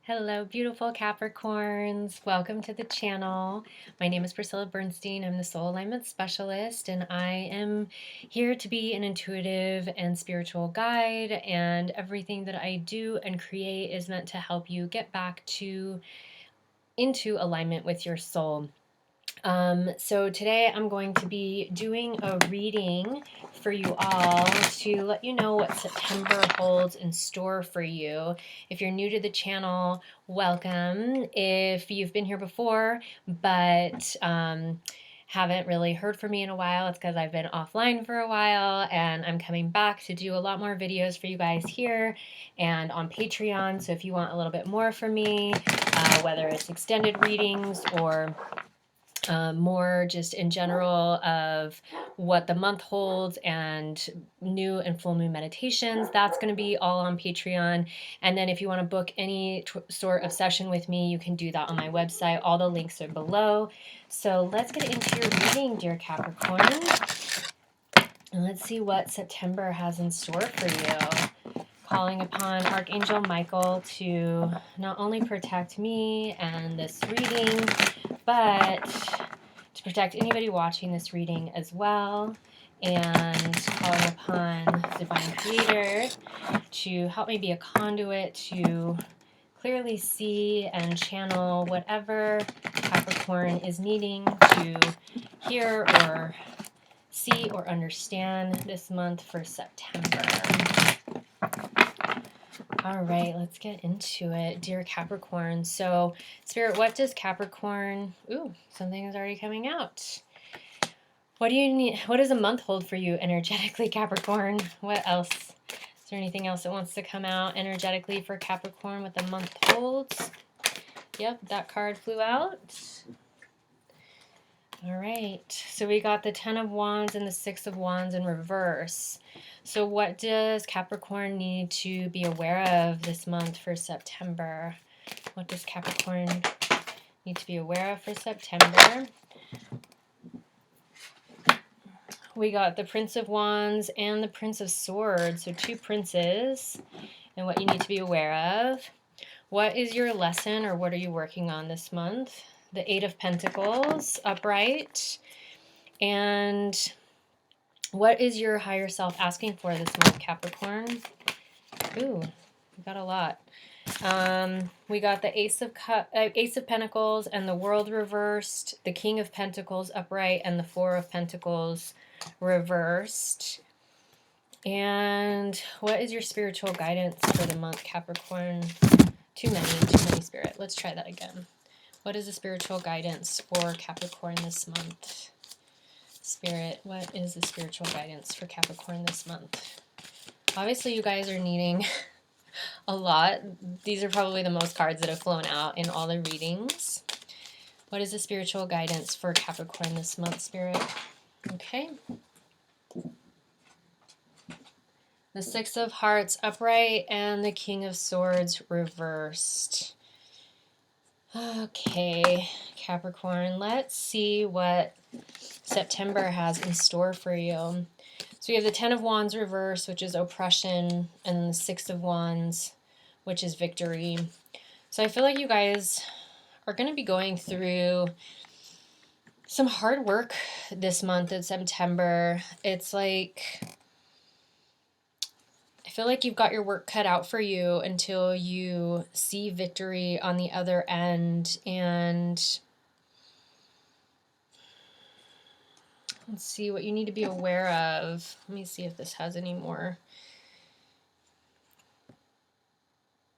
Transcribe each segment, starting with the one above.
Hello, beautiful Capricorns. Welcome to the channel. My name is Priscilla Bernstein. I'm the Soul Alignment Specialist, and I am here to be an intuitive and spiritual guide, and everything that I do and create is meant to help you get back into alignment with your soul. So today I'm going to be doing a reading for you all to let you know what September holds in store for you. If you're new to the channel, welcome. If you've been here before but haven't really heard from me in a while, it's because I've been offline for a while and I'm coming back to do a lot more videos for you guys here and on Patreon. So if you want a little bit more from me, whether it's extended readings or more just in general of what the month holds and new and full moon meditations, that's going to be all on Patreon. And then if you want to book any sort of session with me, you can do that on my website. All the links are below. So let's get into your reading, dear Capricorn. And let's see what September has in store for you. Calling upon Archangel Michael to not only protect me and this reading, but to protect anybody watching this reading as well, and calling upon Divine Creator to help me be a conduit to clearly see and channel whatever Capricorn is needing to hear or see or understand this month for September. All right, let's get into it, dear Capricorn. So, Spirit, what does Capricorn... Ooh, something is already coming out. What do you need? What does a month hold for you energetically, Capricorn? What else? Is there anything else that wants to come out energetically for Capricorn, what the month holds? Yep, that card flew out. All right, so we got the Ten of Wands and the Six of Wands in reverse. So what does Capricorn need to be aware of this month for September? What does Capricorn need to be aware of for September? We got the Prince of Wands and the Prince of Swords, so two princes, and what you need to be aware of. What is your lesson, or what are you working on this month? The Eight of Pentacles, upright. And what is your higher self asking for this month, Capricorn? Ooh, we got a lot. We got the Ace of Pentacles and the World reversed, the King of Pentacles upright, and the Four of Pentacles reversed. And what is your spiritual guidance for the month, Capricorn? Too many, Spirit. Let's try that again. What is the spiritual guidance for Capricorn this month? Spirit, what is the spiritual guidance for Capricorn this month? Obviously, you guys are needing a lot. These are probably the most cards that have flown out in all the readings. What is the spiritual guidance for Capricorn this month, Spirit? Okay. The Six of Hearts upright and the King of Swords reversed. Okay, Capricorn, let's see what September has in store for you. So we have the Ten of Wands reversed, which is oppression, and the Six of Wands, which is victory. So I feel like you guys are going to be going through some hard work this month in September. It's like, I feel like you've got your work cut out for you until you see victory on the other end. And let's see what you need to be aware of. Let me see if this has any more.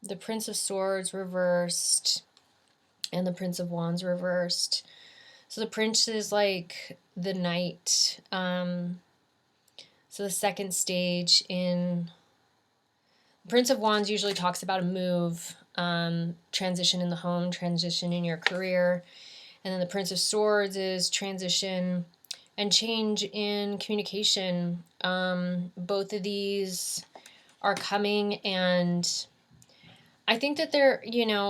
The Prince of Swords reversed and the Prince of Wands reversed. So the Prince is like the Knight. So the second stage in Prince of Wands usually talks about a move, transition in the home, transition in your career. And then the Prince of Swords is transition and change in communication. Both of these are coming, and I think that they're,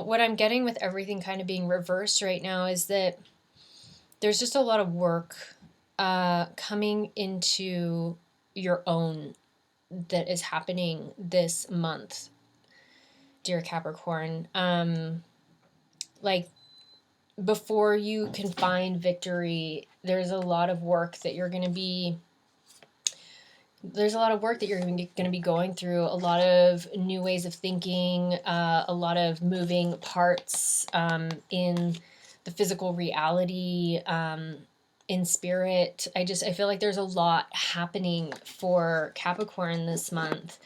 what I'm getting with everything kind of being reversed right now is that there's just a lot of work coming into your own that is happening this month. dear Capricorn. Like, before you can find victory, there's a lot of work that you're going to be going through, a lot of new ways of thinking, a lot of moving parts in the physical reality, in spirit. I feel like there's a lot happening for Capricorn this month.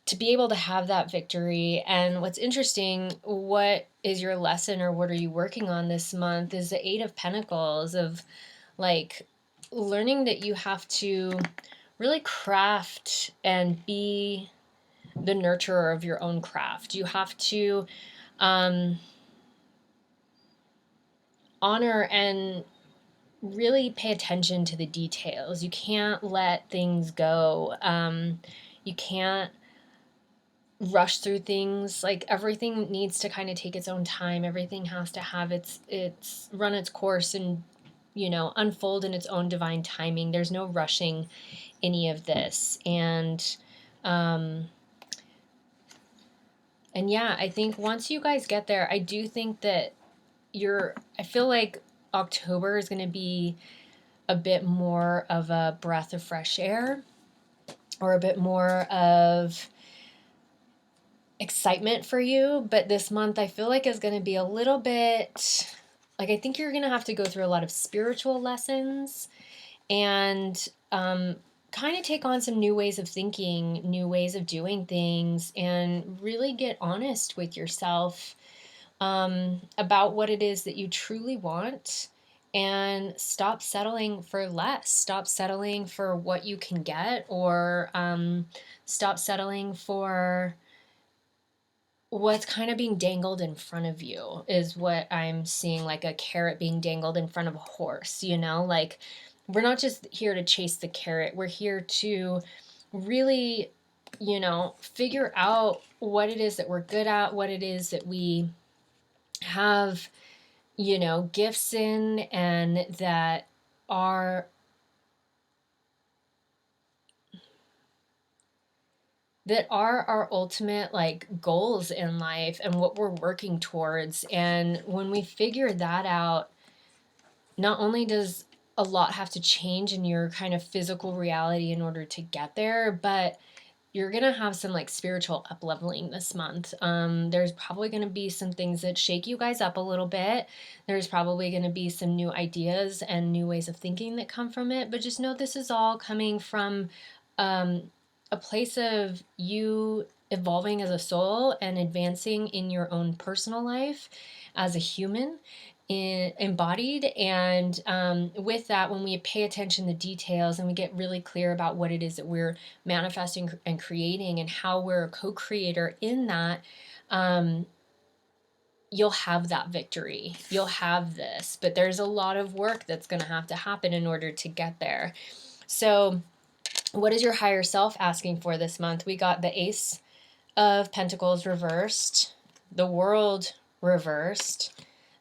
To be able to have that victory. And what's interesting, what is your lesson or what are you working on this month, is the Eight of Pentacles, of like learning that you have to really craft and be the nurturer of your own craft. You have to honor and really pay attention to the details. You can't let things go. You can't rush through things. Like, everything needs to kind of take its own time. Everything has to have its run its course and, you know, unfold in its own divine timing. There's no rushing any of this. And yeah, I think once you guys get there, I do think that I feel like October is going to be a bit more of a breath of fresh air, or a bit more of excitement for you. But this month I feel like is going to be a little bit like, I think you're going to have to go through a lot of spiritual lessons and kind of take on some new ways of thinking, new ways of doing things, and really get honest with yourself about what it is that you truly want, and stop settling for less. Stop settling for what you can get, or stop settling for what's kind of being dangled in front of you, is what I'm seeing, like a carrot being dangled in front of a horse, you know? Like, we're not just here to chase the carrot. We're here to really, you know, figure out what it is that we're good at, what it is that we have, you know, gifts in, and that are our ultimate like goals in life and what we're working towards. And when we figure that out, not only does a lot have to change in your kind of physical reality in order to get there, but you're going to have some like spiritual up leveling this month. There's probably going to be some things that shake you guys up a little bit. There's probably going to be some new ideas and new ways of thinking that come from it. But just know this is all coming from a place of you evolving as a soul and advancing in your own personal life as a human, embodied. And with that, when we pay attention to details and we get really clear about what it is that we're manifesting and creating, and how we're a co-creator in that, you'll have that victory. You'll have this. But there's a lot of work that's going to have to happen in order to get there. So what is your higher self asking for this month? We got the Ace of Pentacles reversed, the World reversed,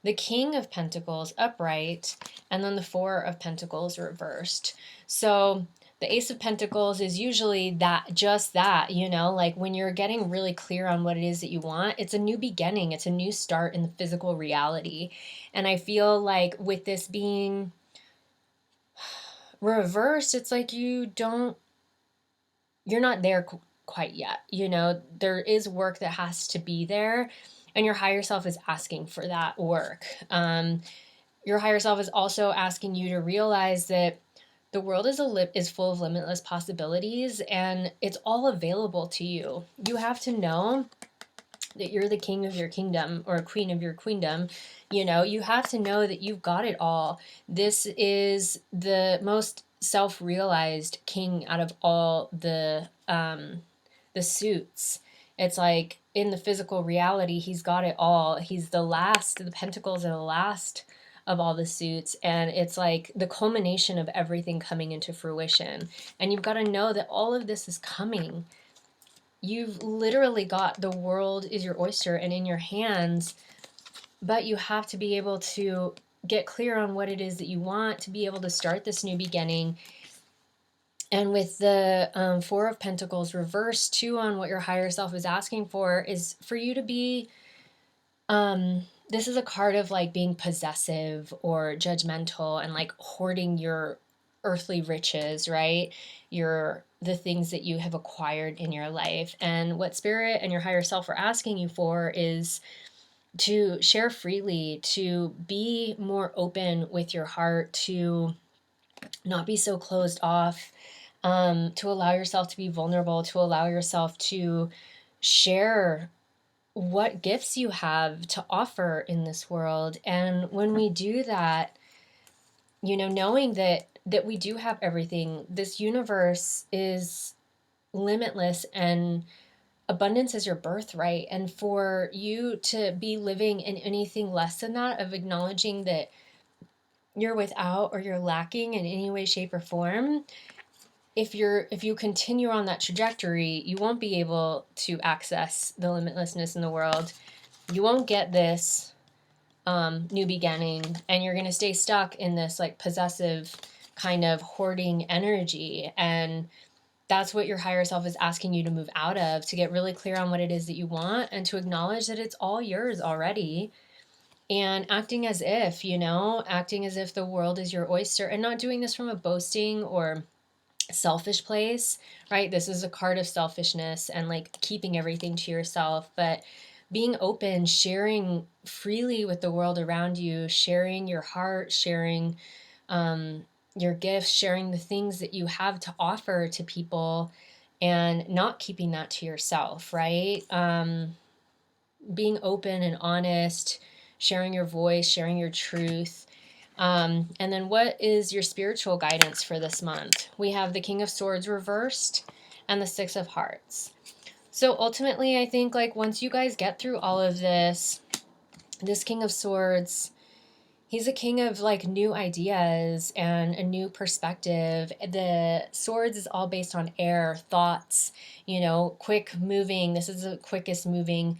the King of Pentacles upright, and then the Four of Pentacles reversed. So the Ace of Pentacles is usually that, just that, you know, like when you're getting really clear on what it is that you want, it's a new beginning, it's a new start in the physical reality. And I feel like with this being reversed, it's like you're not there quite yet. You know, there is work that has to be there, and your higher self is asking for that work. Your higher self is also asking you to realize that the world is full of limitless possibilities, and it's all available to you. You have to know that you're the king of your kingdom, or queen of your queendom. You know, you have to know that you've got it all. This is the most self-realized king out of all the suits. It's like, in the physical reality, he's got it all. He's the last. The pentacles are the last of all the suits, and it's like the culmination of everything coming into fruition. And you've got to know that all of this is coming. You've literally got the world is your oyster and in your hands, but you have to be able to get clear on what it is that you want to be able to start this new beginning And with the Four of Pentacles reversed too, on what your higher self is asking for is for you to be, this is a card of like being possessive or judgmental and like hoarding your earthly riches, right? The things that you have acquired in your life. And what spirit and your higher self are asking you for is to share freely, to be more open with your heart, to not be so closed off, to allow yourself to be vulnerable, to allow yourself to share what gifts you have to offer in this world. And when we do that, knowing that we do have everything, this universe is limitless and abundance is your birthright. And for you to be living in anything less than that, of acknowledging that you're without or you're lacking in any way, shape, or form, if you continue on that trajectory, you won't be able to access the limitlessness in the world. You won't get this new beginning, and you're going to stay stuck in this like possessive kind of hoarding energy. And that's what your higher self is asking you to move out of, to get really clear on what it is that you want and to acknowledge that it's all yours already. And acting as if, acting as if the world is your oyster, and not doing this from a boasting or selfish place, right? This is a card of selfishness and like keeping everything to yourself, but being open, sharing freely with the world around you, sharing your heart, sharing your gifts, sharing the things that you have to offer to people, and not keeping that to yourself, right? Being open and honest, sharing your voice, sharing your truth. And then what is your spiritual guidance for this month? We have the King of Swords reversed and the Six of Hearts. So ultimately, I think like once you guys get through all of this King of Swords, he's a king of like new ideas and a new perspective. The swords is all based on air, thoughts, quick moving. This is the quickest moving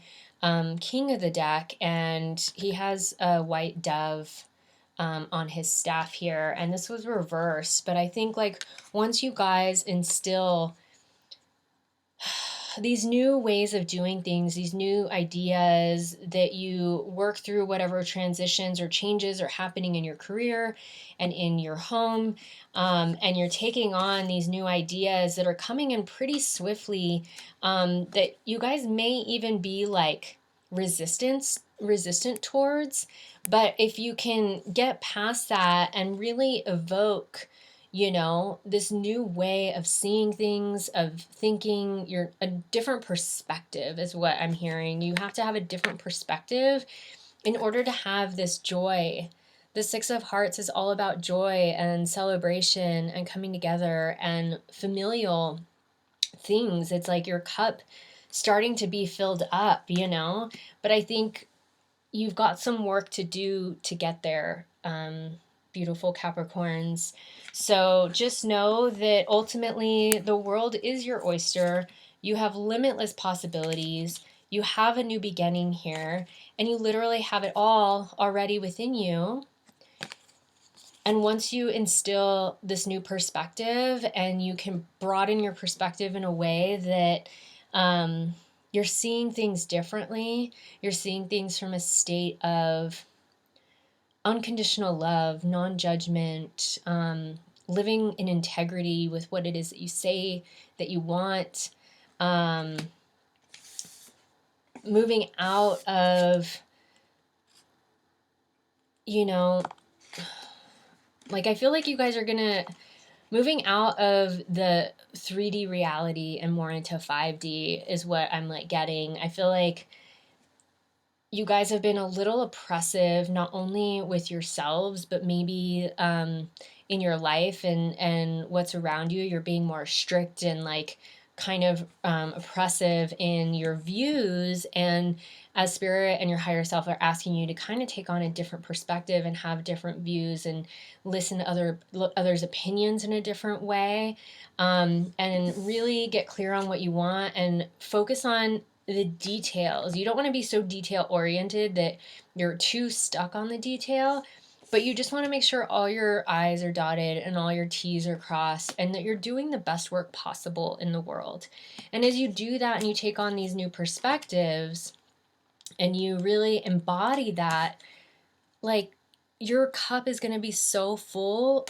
king of the deck, and he has a white dove on his staff here, and this was reversed. But I think like once you guys instill these new ways of doing things, these new ideas, that you work through whatever transitions or changes are happening in your career and in your home, and you're taking on these new ideas that are coming in pretty swiftly, that you guys may even be like resistant towards. But if you can get past that and really evoke this new way of seeing things, of thinking, a different perspective is what I'm hearing. You have to have a different perspective in order to have this joy. The Six of Hearts is all about joy and celebration and coming together and familial things. It's like your cup starting to be filled up, But I think you've got some work to do to get there, beautiful Capricorns. So just know that ultimately the world is your oyster. You have limitless possibilities. You have a new beginning here, and you literally have it all already within you. And once you instill this new perspective and you can broaden your perspective in a way that you're seeing things differently, you're seeing things from a state of unconditional love, non-judgment, living in integrity with what it is that you say that you want, moving out of, like I feel like you guys are gonna moving out of the 3D reality and more into 5D is what I'm like getting. I feel like you guys have been a little oppressive, not only with yourselves, but maybe in your life and what's around you. You're being more strict and like kind of oppressive in your views. And as spirit and your higher self are asking you to kind of take on a different perspective and have different views and listen to others' opinions in a different way, and really get clear on what you want and focus on the details. You don't want to be so detail oriented that you're too stuck on the detail, But you just want to make sure all your I's are dotted and all your T's are crossed, and that you're doing the best work possible in the world. And as you do that and you take on these new perspectives and you really embody that, like, your cup is going to be so full.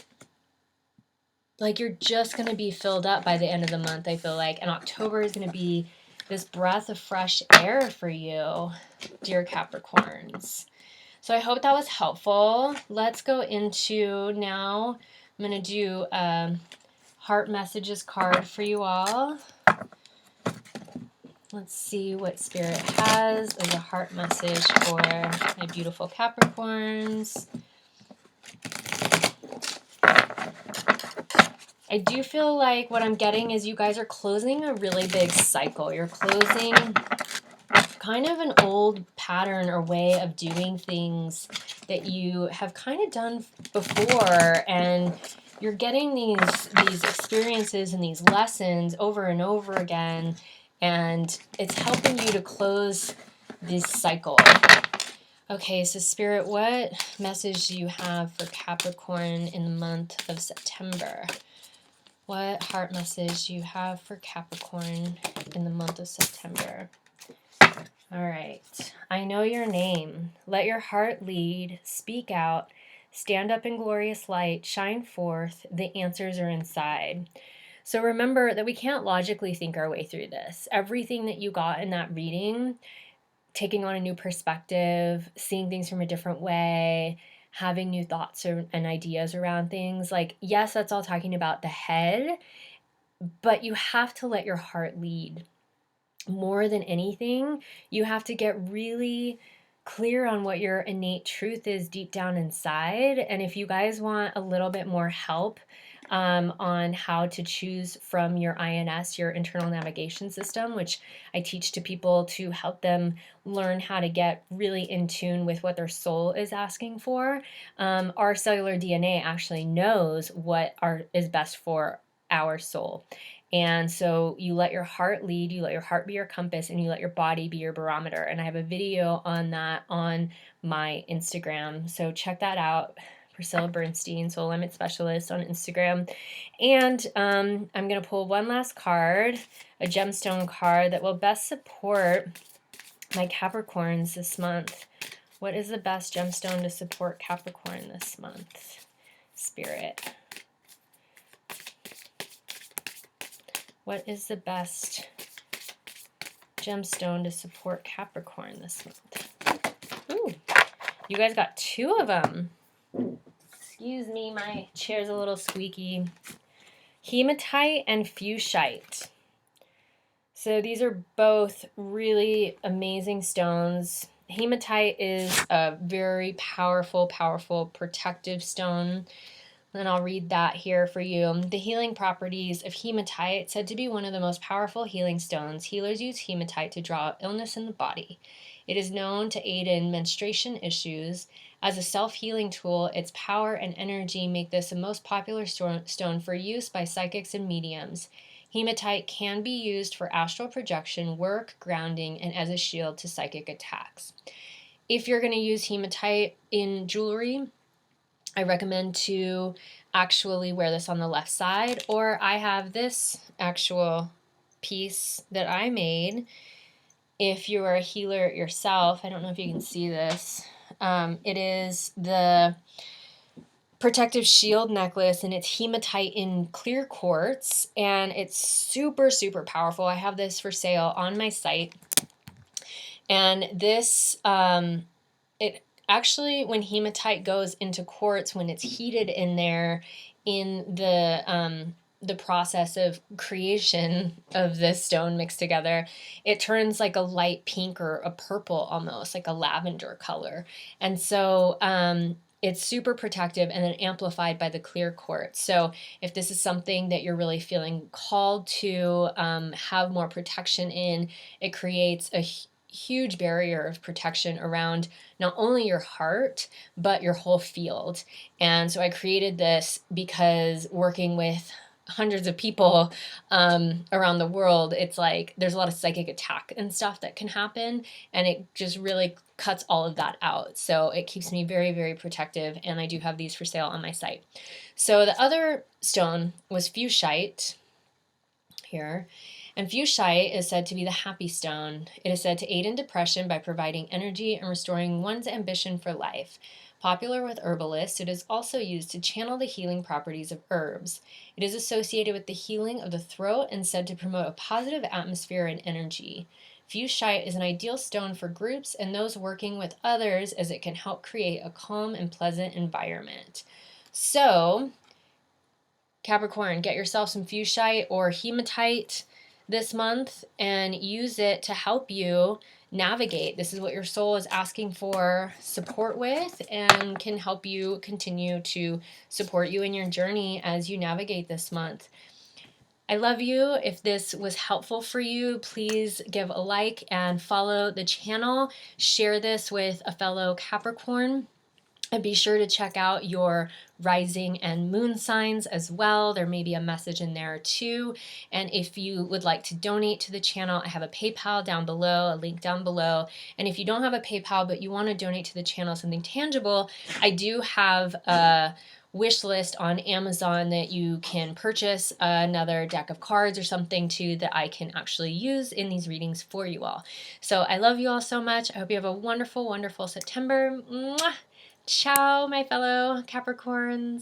Like, you're just going to be filled up by the end of the month, I feel like. And October is going to be this breath of fresh air for you, dear Capricorns. So I hope that was helpful. Let's go into now. I'm going to do a heart messages card for you all. Let's see what Spirit has as a heart message for my beautiful Capricorns. I do feel like what I'm getting is you guys are closing a really big cycle. You're closing kind of an old pattern or way of doing things that you have kind of done before, and you're getting these experiences and these lessons over and over again, and it's helping you to close this cycle. Okay, so Spirit, what message do you have for Capricorn in the month of September? What heart message do you have for Capricorn in the month of September? All right. I know your name. Let your heart lead. Speak out. Stand up in glorious light. Shine forth. The answers are inside. So remember that we can't logically think our way through this. Everything that you got in that reading, taking on a new perspective, seeing things from a different way, having new thoughts and ideas around things, like, yes, that's all talking about the head, but you have to let your heart lead. More than anything, you have to get really clear on what your innate truth is deep down inside. And if you guys want a little bit more help on how to choose from your INS, your internal navigation system, which I teach to people to help them learn how to get really in tune with what their soul is asking for. Our cellular DNA actually knows what is best for our soul. And so you let your heart lead, you let your heart be your compass, and you let your body be your barometer. And I have a video on that on my Instagram. So check that out. Priscilla Bernstein, Soul Limit Specialist on Instagram. And I'm going to pull one last card, a gemstone card that will best support my Capricorns this month. What is the best gemstone to support Capricorn this month? Spirit. What is the best gemstone to support Capricorn this month? Ooh, you guys got two of them. Excuse me, my chair's a little squeaky. Hematite and fuchsite. So these are both really amazing stones. Hematite is a very powerful, powerful protective stone. And I'll read that here for you. The healing properties of hematite, said to be one of the most powerful healing stones. Healers use hematite to draw out illness in the body. It is known to aid in menstruation issues. As a self-healing tool, its power and energy make this a most popular stone for use by psychics and mediums. Hematite can be used for astral projection, work, grounding, and as a shield to psychic attacks. If you're going to use hematite in jewelry, I recommend to actually wear this on the left side, or I have this actual piece that I made. If you are a healer yourself, I don't know if you can see this. It is the protective shield necklace, and it's hematite in clear quartz, and it's super, super powerful. I have this for sale on my site. And this, it actually, when hematite goes into quartz, when it's heated in there in the process of creation of this stone mixed together, it turns like a light pink or a purple, almost like a lavender color. And so it's super protective and then amplified by the clear quartz. So if this is something that you're really feeling called to have more protection in, it creates a huge barrier of protection around not only your heart, but your whole field. And so I created this because working with hundreds of people around the world, it's like there's a lot of psychic attack and stuff that can happen, and it just really cuts all of that out. So it keeps me very, very protective, and I do have these for sale on my site. So the other stone was fuchsite here. And fuchsite is said to be the happy stone. It is said to aid in depression by providing energy and restoring one's ambition for life. Popular with herbalists, it is also used to channel the healing properties of herbs. It is associated with the healing of the throat and said to promote a positive atmosphere and energy. Fuchsite is an ideal stone for groups and those working with others, as it can help create a calm and pleasant environment. So, Capricorn, get yourself some fuchsite or hematite this month and use it to help you navigate. This is what your soul is asking for support with, and can help you continue to support you in your journey as you navigate this month. I love you. If this was helpful for you, please give a like and follow the channel. Share this with a fellow Capricorn. And be sure to check out your rising and moon signs as well. There may be a message in there too. And if you would like to donate to the channel, I have a PayPal down below, a link down below. And if you don't have a PayPal, but you want to donate to the channel something tangible, I do have a wish list on Amazon that you can purchase another deck of cards or something too that I can actually use in these readings for you all. So I love you all so much. I hope you have a wonderful, wonderful September. Mwah! Ciao, my fellow Capricorns.